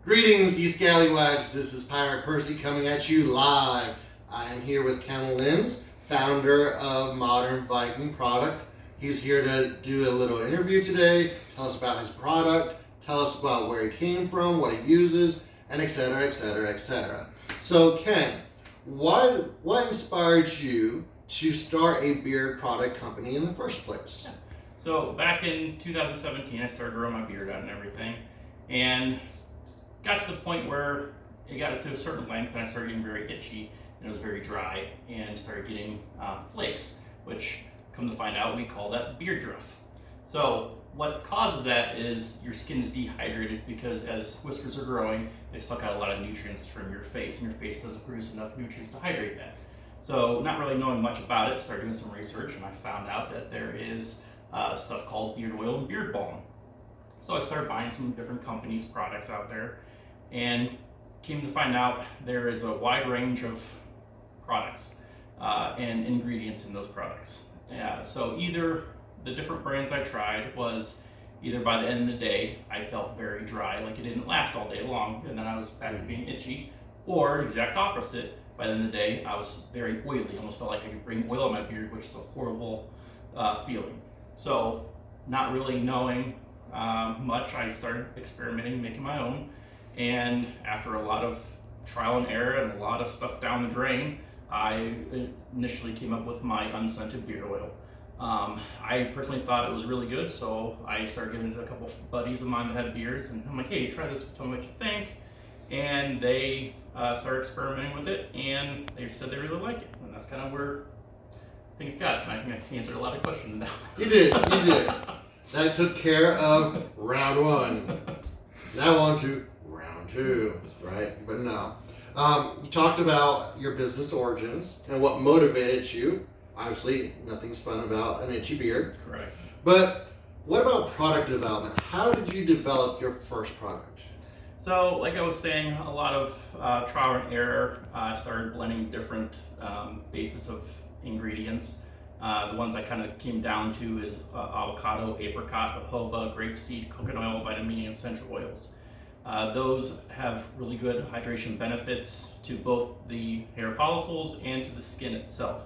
Greetings, you scallywags. This is Pirate Percy coming at you live. I am here with Ken Linz, founder of Modern Viking Product. He's here to do a little interview today, tell us about his product, tell us about where he came from, what he uses, and etc., etc., etc. So, Ken, what inspired you to start a beard product company in the first place? So back in 2017, I started growing my beard out and everything, and got to the point where it got to a certain length, and I started getting very itchy, and it was very dry, and started getting flakes, which, come to find out, we call that beard druff. So what causes that is your skin is dehydrated because as whiskers are growing, they suck out a lot of nutrients from your face, and your face doesn't produce enough nutrients to hydrate that. So not really knowing much about it, started doing some research, and I found out that there is stuff called beard oil and beard balm. So I started buying some different companies' products out there, and came to find out there is a wide range of products and ingredients in those products. So either the different brands I tried was either by the end of the day I felt very dry, like it didn't last all day long, and then I was back to being itchy, or exact opposite, by the end of the day I was very oily, almost felt like I could bring oil on my beard, which is a horrible feeling. So not really knowing much, I started experimenting, making my own, and after a lot of trial and error and a lot of stuff down the drain, I initially came up with my unscented beard oil. I personally thought it was really good, so I started giving it to a couple of buddies of mine that had beards, and I'm like, hey, try this, tell me what you think. And they started experimenting with it, and they said they really like it, and that's kind of where things got. And I think I answered a lot of questions now. You did. That took care of round one. Now on to round two, right? But no. You talked about your business origins and what motivated you. Obviously, nothing's fun about an itchy beard. Correct. But what about product development? How did you develop your first product? So, like I was saying, a lot of trial and error. I started blending different bases of ingredients. The ones I kind of came down to is avocado, apricot, jojoba, grapeseed, coconut oil, vitamin E, and essential oils. Those have really good hydration benefits to both the hair follicles and to the skin itself.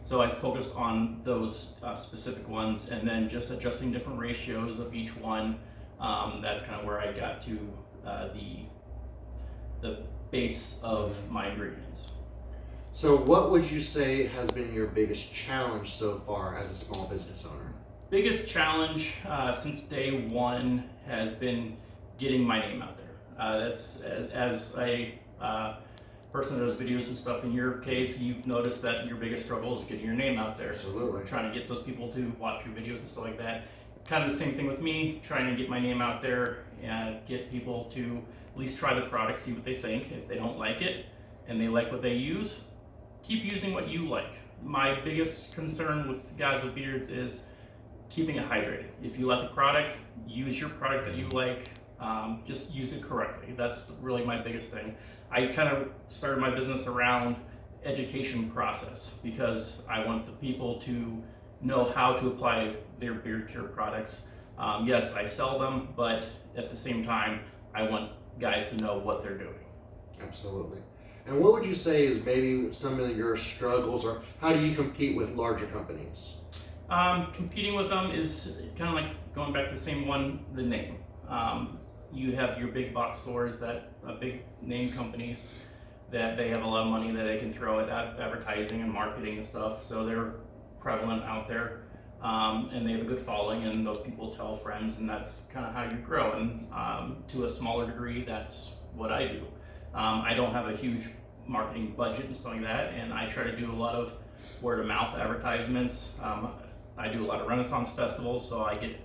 So I focused on those specific ones, and then just adjusting different ratios of each one. That's kind of where I got to the base of my ingredients. So what would you say has been your biggest challenge so far as a small business owner? Biggest challenge since day one has been getting my name out there. That's as a person that does videos and stuff. In your case, you've noticed that your biggest struggle is getting your name out there. Absolutely. Trying to get those people to watch your videos and stuff like that. Kind of the same thing with me, trying to get my name out there and get people to at least try the product, see what they think. If they don't like it and they like what they use, keep using what you like. My biggest concern with guys with beards is keeping it hydrated. If you like the product, use your product that you like. Just use it correctly. That's really my biggest thing. I kind of started my business around education process because I want the people to know how to apply their beard care products. Yes, I sell them, but at the same time, I want guys to know what they're doing. Absolutely. And what would you say is maybe some of your struggles, or how do you compete with larger companies? Competing with them is kind of like going back to the same one, the name. You have your big box stores that big name companies that they have a lot of money that they can throw at advertising and marketing and stuff. So they're prevalent out there, and they have a good following, and those people tell friends, and that's kind of how you grow. And to a smaller degree, that's what I do. I don't have a huge marketing budget and stuff like that, and I try to do a lot of word of mouth advertisements. I do a lot of Renaissance festivals, so I get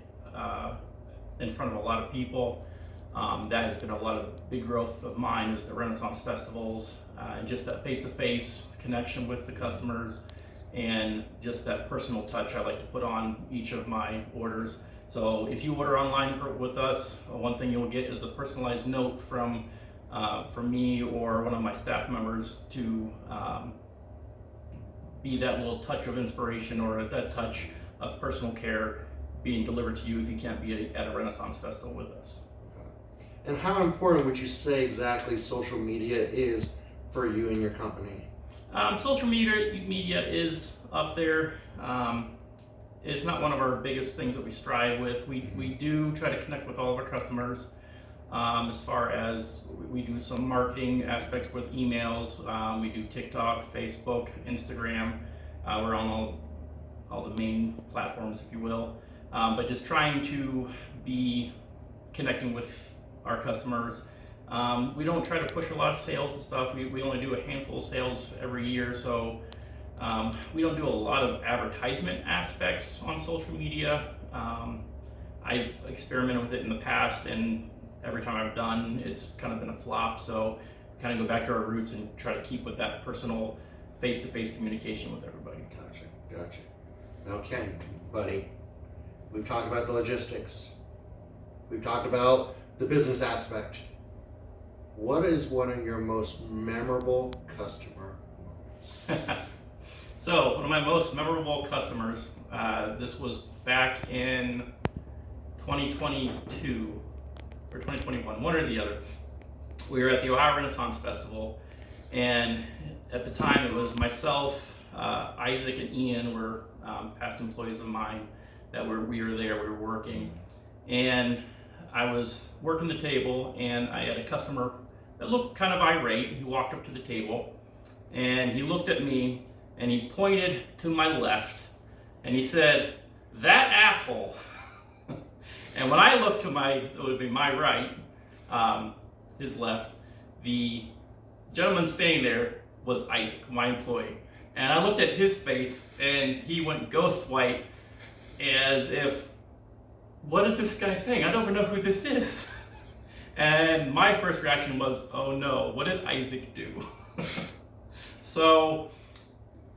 in front of a lot of people. That has been a lot of big growth of mine, is the Renaissance festivals, and just that face-to-face connection with the customers, and just that personal touch I like to put on each of my orders. So if you order online with us, one thing you'll get is a personalized note from me or one of my staff members to be that little touch of inspiration or that touch of personal care being delivered to you if you can't be at a Renaissance festival with us. And how important would you say exactly social media is for you and your company? Social media is up there. It's not one of our biggest things that we strive with. We do try to connect with all of our customers. As far as we do some marketing aspects with emails, we do TikTok, Facebook, Instagram. We're on all the main platforms, if you will. But just trying to be connecting with our customers. We don't try to push a lot of sales and stuff. We only do a handful of sales every year, so we don't do a lot of advertisement aspects on social media. I've experimented with it in the past, and every time I've done, it's kind of been a flop. So kind of go back to our roots and try to keep with that personal face-to-face communication with everybody. Gotcha. Now, Ken, buddy, we've talked about the logistics. We've talked about the business aspect. What is one of your most memorable customer moments? So one of my most memorable customers, this was back in 2022 or 2021, one or the other. We were at the Ohio Renaissance Festival, and at the time it was myself, Isaac and Ian were past employees of mine that we were there, we were working, and I was working the table, and I had a customer that looked kind of irate. He walked up to the table, and he looked at me, and he pointed to my left, and he said, "That asshole." And when I looked to it would be my right, his left, the gentleman standing there was Isaac, my employee. And I looked at his face, and he went ghost white, as if, what is this guy saying? I don't even know who this is. And my first reaction was, oh no, what did Isaac do? So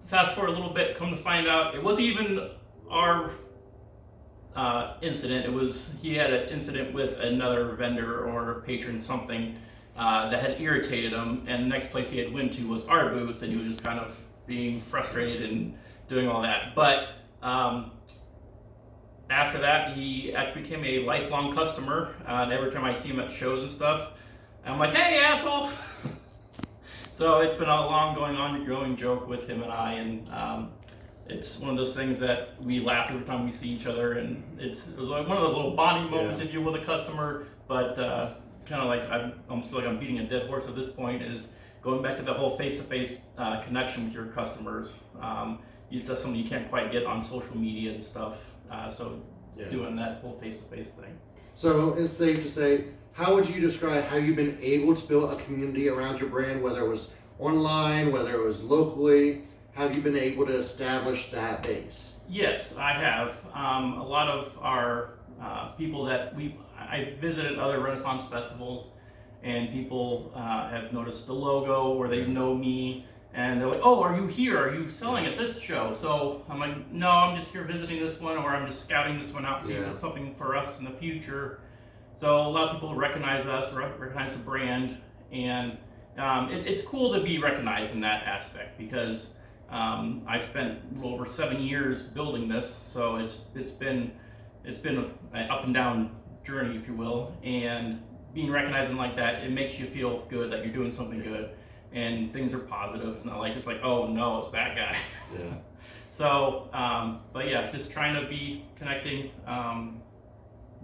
fast forward a little bit, come to find out, it wasn't even our incident. It was, he had an incident with another vendor or patron, something that had irritated him, and the next place he had went to was our booth, and he was just kind of being frustrated and doing all that. But after that, he actually became a lifelong customer, and every time I see him at shows and stuff, I'm like, "Hey, asshole!" So it's been a long ongoing joke with him and I, and it's one of those things that we laugh every time we see each other, and it was like one of those little bonding moments, if you will, with a customer. But kind of like I almost feel like I'm beating a dead horse at this point, is going back to the whole face-to-face connection with your customers. That's something you can't quite get on social media and stuff. So doing that whole face-to-face thing. So it's safe to say, how would you describe how you've been able to build a community around your brand, whether it was online, whether it was locally? Have you been able to establish that base? Yes, I have. A lot of our people that I visited other Renaissance festivals, and people have noticed the logo, or they know me, and they're like, "Oh, are you here? Are you selling at this show?" So I'm like, "No, I'm just here visiting this one, or I'm just scouting this one out, see if it's something for us in the future." So a lot of people recognize us, recognize the brand, and it's cool to be recognized in that aspect, because I spent a little over 7 years building this, so it's been an up and down journey, if you will, and being recognized like that, it makes you feel good that you're doing something good, and things are positive. It's not like it's like, oh no, it's that guy. Yeah. So, but yeah, just trying to be connecting.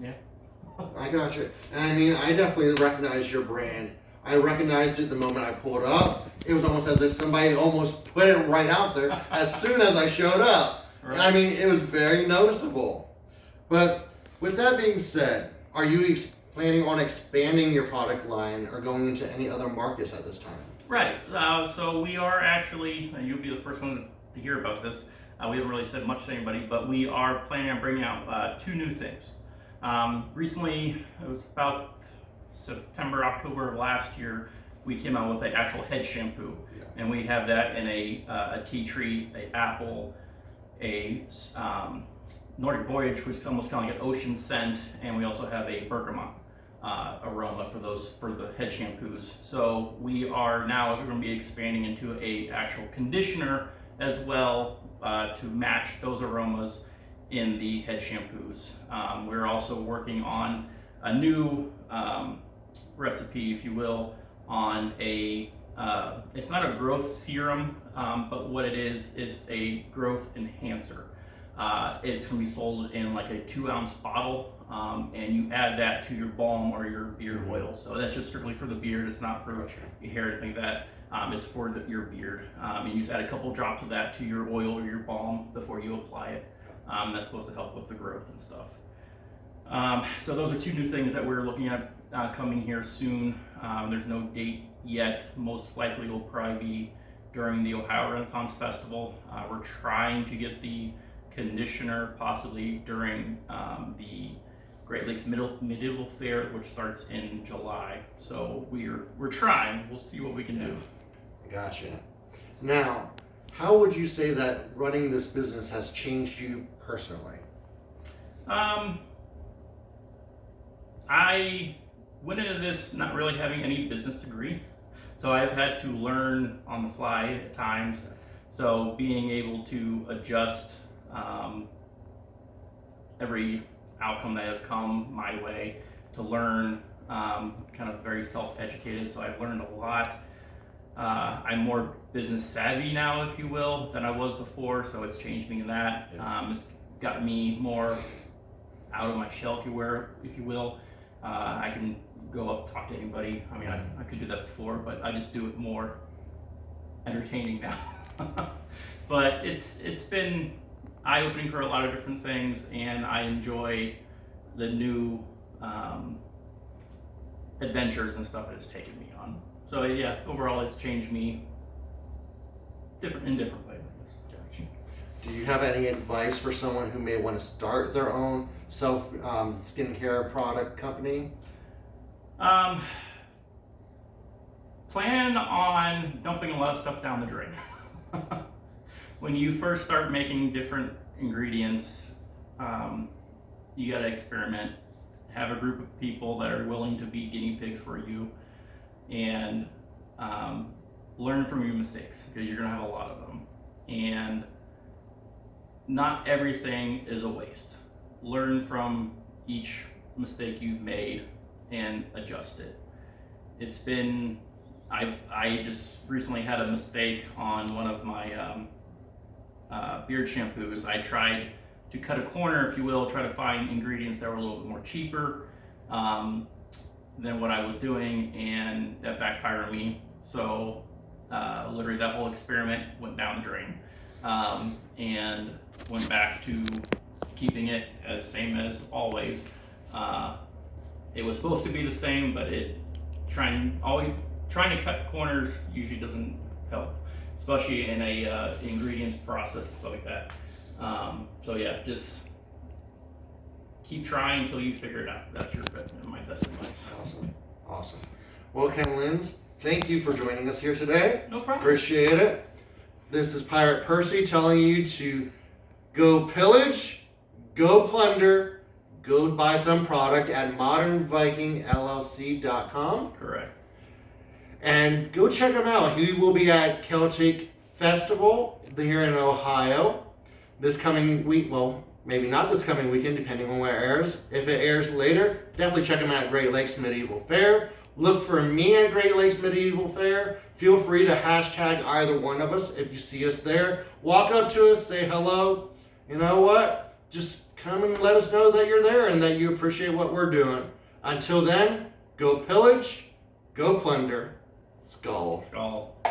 Yeah. I got you. And I mean, I definitely recognize your brand. I recognized it the moment I pulled up. It was almost as if somebody almost put it right out there as soon as I showed up. Right. I mean, it was very noticeable. But with that being said, are you planning on expanding your product line or going into any other markets at this time? Right. So we are actually, you'll be the first one to hear about this. We haven't really said much to anybody, but we are planning on bringing out 2 new things. Recently, it was about September, October of last year, we came out with an actual head shampoo, and we have that in a tea tree, a apple, a Nordic Voyage, which is almost kind of like an ocean scent, and we also have a bergamot aroma for the head shampoos. So we're going to be expanding into a actual conditioner as well to match those aromas in the head shampoos. We're also working on a new recipe, if you will, on a, it's not a growth serum, but what it is, it's a growth enhancer. It's going to be sold in like a 2-ounce bottle, and you add that to your balm or your beard oil. So that's just strictly for the beard. It's not for your hair or anything like that. It's for your beard. And you just add a couple drops of that to your oil or your balm before you apply it. That's supposed to help with the growth and stuff. So those are 2 new things that we're looking at coming here soon. There's no date yet. Most likely will probably be during the Ohio Renaissance Festival. We're trying to get the conditioner possibly during the Great Lakes Medieval Fair, which starts in July. So we're trying. We'll see what we can do. Gotcha. Now, how would you say that running this business has changed you personally? I went into this not really having any business degree, so I've had to learn on the fly at times. So being able to adjust every outcome that has come my way, to learn, kind of very self-educated, so I've learned a lot. I'm more business savvy now, if you will, than I was before, so it's changed me in that. It's got me more out of my shell, if you will. I can go up, talk to anybody. I mean, I could do that before, but I just do it more entertaining now. But it's been eye-opening for a lot of different things, and I enjoy the new adventures and stuff that it's taken me on. So yeah, overall it's changed me in different ways, I guess. Gotcha. Do you have any advice for someone who may want to start their own self skincare product company? Plan on dumping a lot of stuff down the drain. When you first start making different ingredients, you got to experiment. Have a group of people that are willing to be guinea pigs for you, and learn from your mistakes, because you're going to have a lot of them. And not everything is a waste. Learn from each mistake you've made and adjust it. It's been, I just recently had a mistake on one of my beard shampoos. I tried to cut a corner, if you will, try to find ingredients that were a little bit more cheaper than what I was doing, and that backfired on me. So literally that whole experiment went down the drain, and went back to keeping it as same as always. It was supposed to be the same, but trying to cut corners usually doesn't help, especially in a ingredients process and stuff like that. So yeah, just keep trying until you figure it out. That's my best advice. Awesome. Well, Ken Lins, thank you for joining us here today. No problem. Appreciate it. This is Pirate Percy telling you to go pillage, go plunder, go buy some product at modernvikingllc.com. Correct. And go check him out. He will be at Celtic Festival here in Ohio this coming week. Well, maybe not this coming weekend, depending on where it airs. If it airs later, definitely check him out at Great Lakes Medieval Fair. Look for me at Great Lakes Medieval Fair. Feel free to hashtag either one of us if you see us there. Walk up to us, say hello. You know what? Just come and let us know that you're there and that you appreciate what we're doing. Until then, go pillage, go plunder. Skull. Skull.